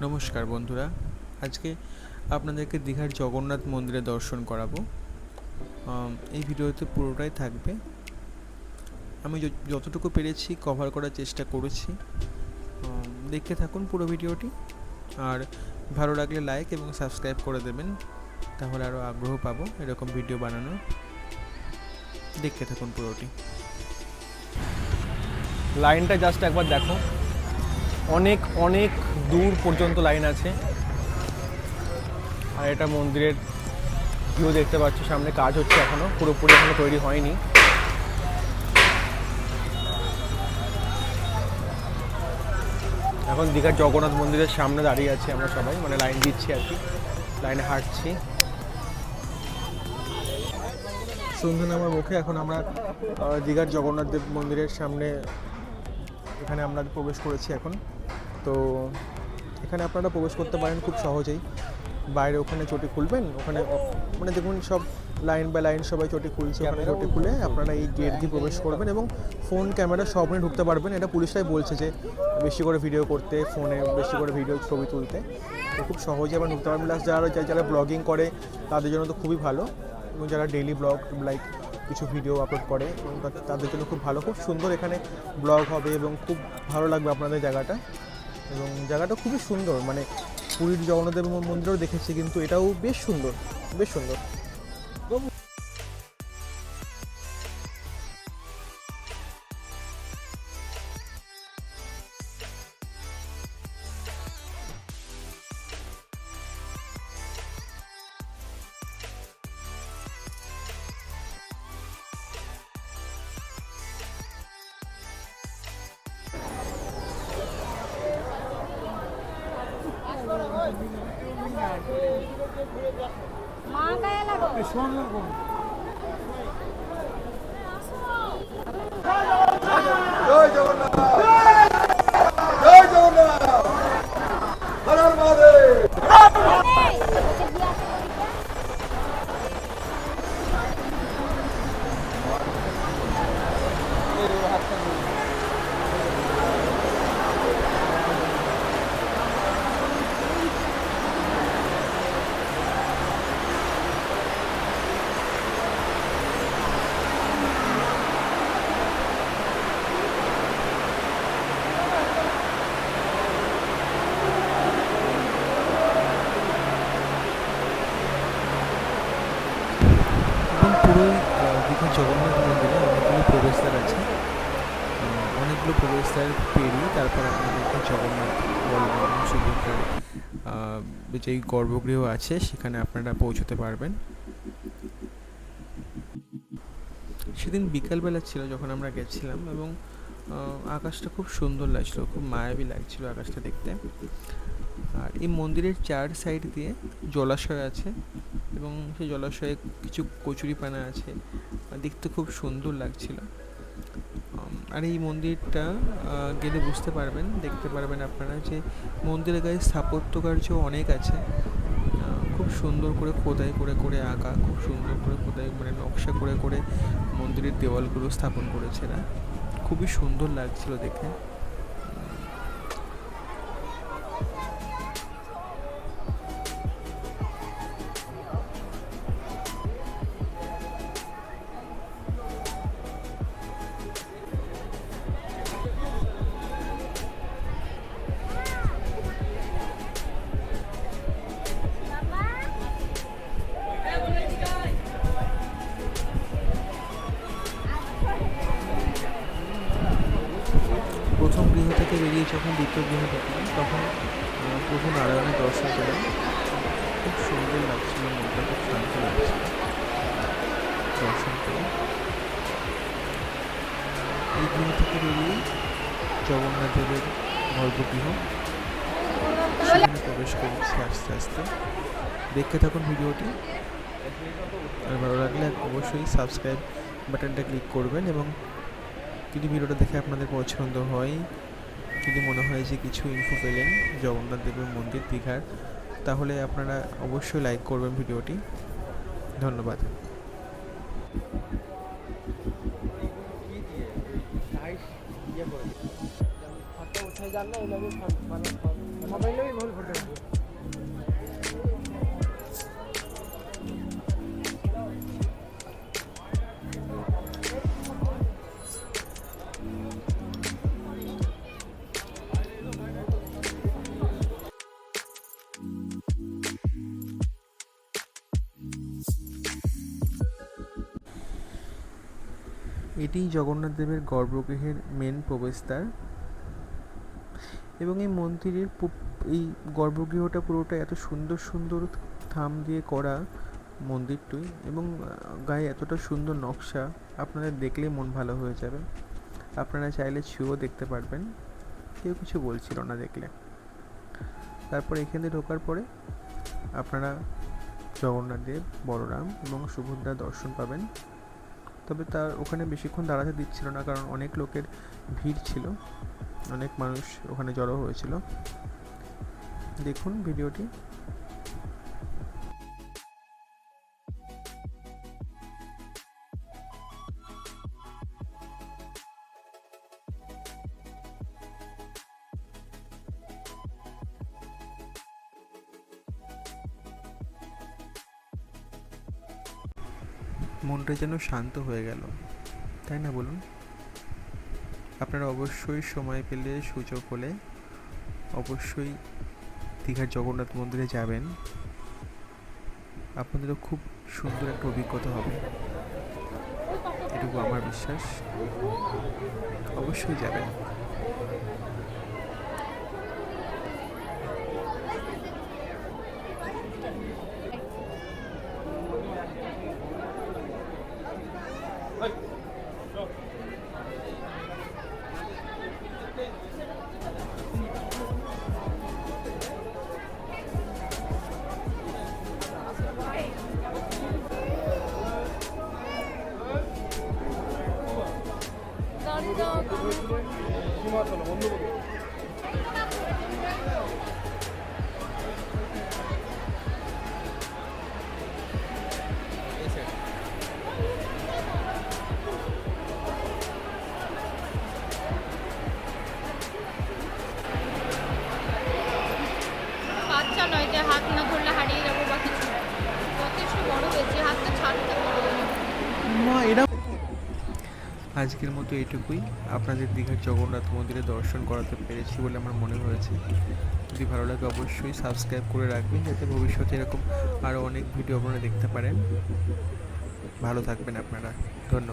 নমস্কার বন্ধুরা, আজকে আপনাদেরকে দীঘার জগন্নাথ মন্দিরে দর্শন করাবো। এই ভিডিওতে পুরোটাই থাকবে। আমি যতটুকু পেরেছি কভার করার চেষ্টা করেছি। দেখতে থাকুন পুরো ভিডিওটি, আর ভালো লাগলে লাইক এবং সাবস্ক্রাইব করে দেবেন, তাহলে আরও আগ্রহ পাবো এরকম ভিডিও বানানোর। দেখতে থাকুন পুরোটি। লাইনটা জাস্ট একবার দেখো, অনেক অনেক দূর পর্যন্ত লাইন আছে। আর এটা মন্দিরের ভিউ দেখতে পাচ্ছ, সামনে কাজ হচ্ছে, পুরোপুরি এখনো তৈরি হয়নি। এখন দীঘার জগন্নাথ মন্দিরের সামনে দাঁড়িয়ে আছি আমরা সবাই, মানে লাইন দিচ্ছি আর কি, লাইনে হাঁটছি। সন্ধ্যা নামার মুখে এখন আমরা দীঘার জগন্নাথ দেব মন্দিরের সামনে এখানে আমরা প্রবেশ করেছি এখন। তো এখানে আপনারা প্রবেশ করতে পারেন খুব সহজেই। বাইরে ওখানে চটি খুলবেন, ওখানে মানে দেখুন সব লাইন বাই লাইন সবাই চটি খুলছে, ওখানে চটি খুলে আপনারা এই গেট দিয়ে প্রবেশ করবেন এবং ফোন ক্যামেরা সব নিয়ে ঢুকতে পারবেন। এটা পুলিশরাই বলছে যে বেশি করে ভিডিও করতে, ফোনে বেশি করে ভিডিও ছবি তুলতে, তো খুব সহজে আপনারা ঢুকতে পারবেন। প্লাস যারা ব্লগিং করে তাদের জন্য তো খুবই ভালো, এবং যারা ডেইলি ব্লগ লাইক কিছু ভিডিও আপলোড করে এবং তাদের জন্য খুব ভালো, খুব সুন্দর এখানে ব্লগ হবে এবং খুব ভালো লাগবে আপনাদের জায়গাটা। এবং জায়গাটা খুবই সুন্দর, মানে পুরীর জগন্নাথ দেব মন্দিরও দেখেছি, কিন্তু এটাও বেশ সুন্দর, বেশ সুন্দর। মা গায়ে লাগো জয় জগন্নাথ, জয় জগন্নাথ, হর হর মহাদেব। দীঘার জগন্নাথ মন্দিরে অনেকগুলো প্রবেশদ্বার আছে। অনেকগুলো প্রবেশদ্বার পেরিয়ে তারপর আপনাদেরকে জগন্নাথ বলরাম সুভদ্রার যেই গর্ভগৃহ আছে সেখানে আপনারা পৌঁছতে পারবেন। সেদিন বিকালবেলা ছিল যখন আমরা গেছিলাম, এবং আকাশটা খুব সুন্দর লাগছিল, খুব মায়াবী লাগছিল আকাশটা দেখতে। আর এই মন্দিরের চার সাইড দিয়ে জলাশয় আছে, এবং সেই জলাশয়ে কিছু কচুরিপানা আছে, দেখতে খুব সুন্দর লাগছিল। আর এই মন্দিরটা গেলে বুঝতে পারবেন, দেখতে পারবেন আপনারা যে মন্দিরের গায়ে স্থাপত্য কার্য অনেক আছে। খুব সুন্দর করে খোদাই করে করে আঁকা, খুব সুন্দর করে খোদাই মানে নকশা করে করে মন্দিরের দেওয়ালগুলো স্থাপন করেছে এরা। খুবই সুন্দর লাগছিল দেখে। প্রথম গৃহ থেকে বেরিয়ে যখন দ্বিতীয় গৃহ দেখলাম, তখন প্রভু নারায়ণের দর্শন পেলাম। খুব সুন্দর লাগছিল, মনটা খুব শান্ত লাগছিল দর্শন করে। এই গৃহ থেকে বেরিয়ে জগন্নাথ দেবের গর্ভগৃহ, সেখানে প্রবেশ করছি আস্তে আস্তে। দেখতে থাকুন ভিডিওটি, আর ভালো লাগলে অবশ্যই সাবস্ক্রাইব বাটনটা ক্লিক করবেন। এবং যদি ভিডিওটা দেখে আপনাদের পছন্দ হয়, যদি মনে হয় যে কিছু ইনফো পেলেন জগন্নাথ দেবের মন্দির দীঘার, তাহলে আপনারা অবশ্যই লাইক করবেন ভিডিওটি। ধন্যবাদ। ইয়ে করে খরচা উঠাই যান না, ওইভাবে মোবাইলেই ভুল ঘটে। এটি জগন্নাথ দেবের গর্ভগৃহের মেন প্রবেশদ্বার এবং এই মন্দিরের এই গর্ভগৃহটা পুরোটা এত সুন্দর সুন্দর থাম দিয়ে করা মন্দিরটি, এবং গায়ে এতটা সুন্দর নকশা, আপনাদের দেখলেই মন ভালো হয়ে যাবে। আপনারা চাইলে ছুঁয়েও দেখতে পারবেন, কেউ কিছু বলছিল না দেখলে। তারপর এখানে ঢোকার পরে আপনারা জগন্নাথ দেব, বলরাম এবং সুভদ্রার দর্শন পাবেন। তবে তার ওখানে বেশিক্ষণ দাঁড়াতে দিচ্ছিল না, কারণ অনেক লোকের ভিড় ছিল, অনেক মানুষ ওখানে জড়ো হয়েছিল। দেখুন ভিডিওটি। মনটা যেন শান্ত হয়ে গেল, তাই না বলুন? আপনারা অবশ্যই সময় পেলে, সুযোগ হলে অবশ্যই দীঘার জগন্নাথ মন্দিরে যাবেন। আপনাদেরও খুব সুন্দর একটা অভিজ্ঞতা হবে, এটুকু আমার বিশ্বাস। অবশ্যই যাবেন। বাচ্চা নয় যে হাত না ধরলে হারিয়ে যাবো বা কিছু, যথেষ্ট বড় হয়েছে, হাতটা ছাড়তে পারবো না। আজকের মতো এইটুকুই। আপনাদের দীঘার জগন্নাথ মন্দিরে দর্শন করাতে পেরেছি বলে আমার মনে হয়েছে। যদি ভালো লাগে অবশ্যই সাবস্ক্রাইব করে রাখবেন, যাতে ভবিষ্যতে এরকম আরও অনেক ভিডিও আপনারা দেখতে পারেন। ভালো থাকবেন আপনারা। ধন্যবাদ।